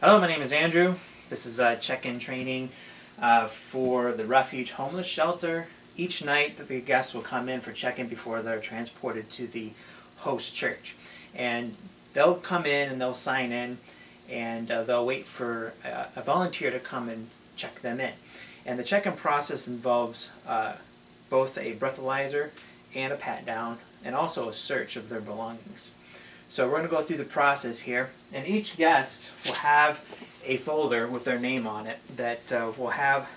Hello, my name is Andrew. This is check-in training for the Refuge Homeless Shelter. Each night the guests will come in for check-in before they're transported to the host church. And they'll come in and they'll sign in, and they'll wait for a volunteer to come and check them in. And the check-in process involves both a breathalyzer and a pat-down, and also a search of their belongings. So we're going to go through the process here, and each guest will have a folder with their name on it that will have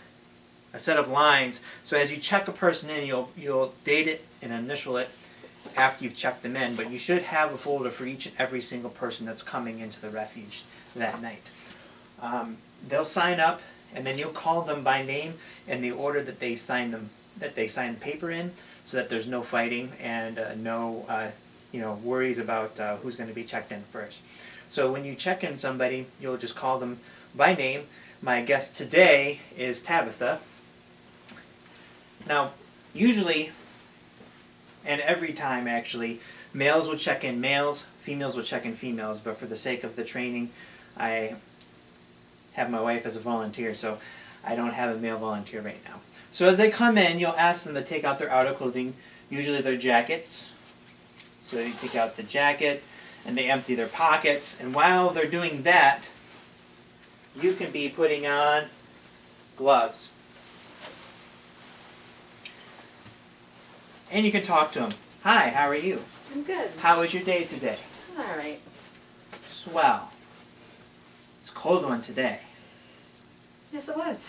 a set of lines. So as you check a person in, you'll date it and initial it after you've checked them in, but you should have a folder for each and every single person that's coming into the refuge that night. They'll sign up, and then you'll call them by name in the order that they sign the paper in, so that there's no fighting and no worries about who's going to be checked in first. So when you check in somebody, you'll just call them by name. My guest today is Tabitha. Now, usually, and every time actually, males will check in males, females will check in females, but for the sake of the training, I have my wife as a volunteer, so I don't have a male volunteer right now. So as they come in, you'll ask them to take out their outer clothing, usually their jackets. So you take out the jacket, and they empty their pockets, and while they're doing that, you can be putting on gloves. And you can talk to them. Hi, how are you? I'm good. How was your day today? All right. Swell. It's a cold one today. Yes, it was.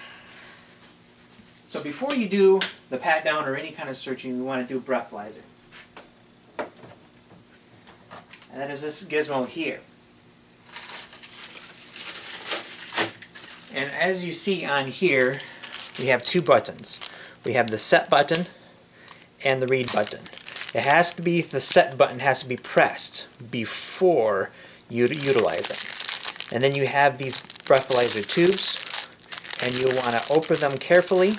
So before you do the pat down or any kind of searching, you want to do breathalyzer. And that is this gizmo here. And as you see on here, we have two buttons. We have the set button and the read button. It has to be, the set button has to be pressed before you utilize it. And then you have these breathalyzer tubes, and you want to open them carefully.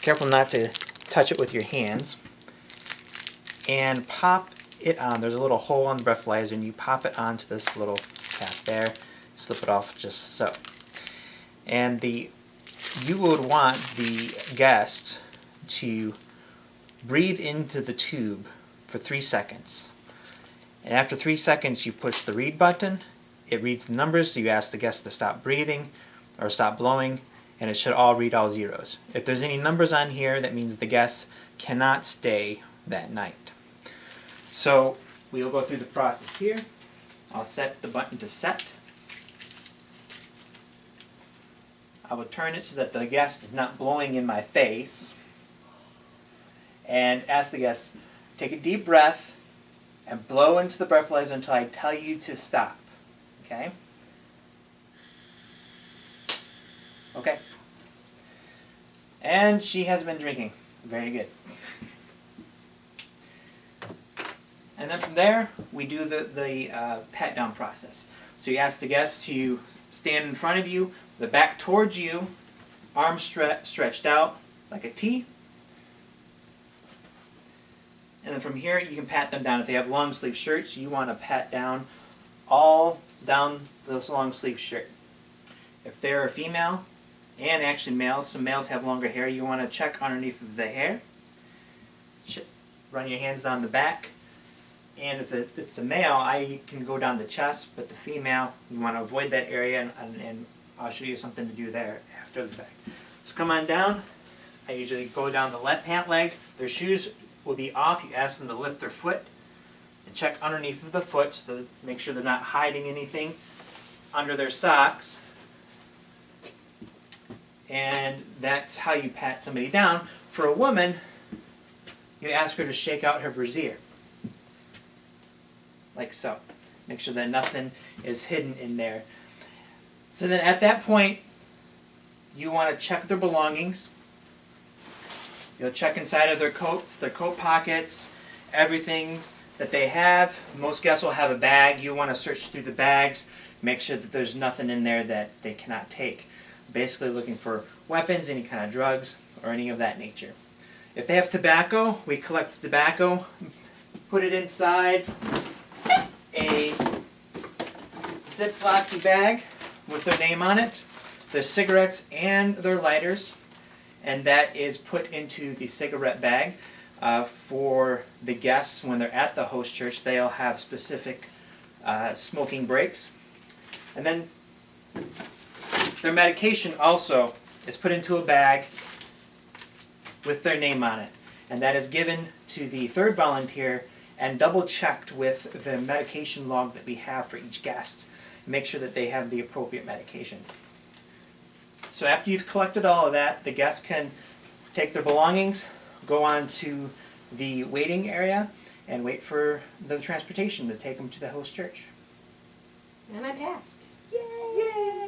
Careful not to touch it with your hands. And pop it on. There's a little hole on the breathalyzer, and you pop it onto this little cap there. Slip it off just so. And you would want the guest to breathe into the tube for 3 seconds. And after 3 seconds, you push the read button. It reads the numbers, so you ask the guest to stop breathing or stop blowing, and it should all read all zeros. If there's any numbers on here, that means the guest cannot stay that night. So we'll go through the process here. I'll set the button to set. I will turn it so that the guest is not blowing in my face. And ask the guest, take a deep breath and blow into the breathalyzer until I tell you to stop. Okay? Okay. And she has been drinking. Very good. And then from there, we do the pat-down process. So you ask the guest to stand in front of you, the back towards you, arms stretched out like a T. And then from here, you can pat them down. If they have long sleeve shirts, you want to pat down all down this long sleeve shirt. If they're a female, and actually males, some males have longer hair, you want to check underneath of the hair. Run your hands down the back. And if it's a male, I can go down the chest, but the female, you want to avoid that area, and I'll show you something to do there after the fact. So come on down. I usually go down the left pant leg. Their shoes will be off. You ask them to lift their foot and check underneath of the foot so to make sure they're not hiding anything under their socks. And that's how you pat somebody down. For a woman, you ask her to shake out her brassiere. Like so. Make sure that nothing is hidden in there. So then at that point, you want to check their belongings. You'll check inside of their coats, their coat pockets, everything that they have. Most guests will have a bag. You want to search through the bags, make sure that there's nothing in there that they cannot take. Basically looking for weapons, any kind of drugs, or any of that nature. If they have tobacco, we collect the tobacco, put it inside a Ziploc bag with their name on it, their cigarettes and their lighters, and that is put into the cigarette bag. For the guests, when they're at the host church, they'll have specific smoking breaks. And then their medication also is put into a bag with their name on it. And that is given to the third volunteer and double checked with the medication log that we have for each guest. Make sure that they have the appropriate medication. So after you've collected all of that, the guests can take their belongings, go on to the waiting area, and wait for the transportation to take them to the host church. And I passed. Yay!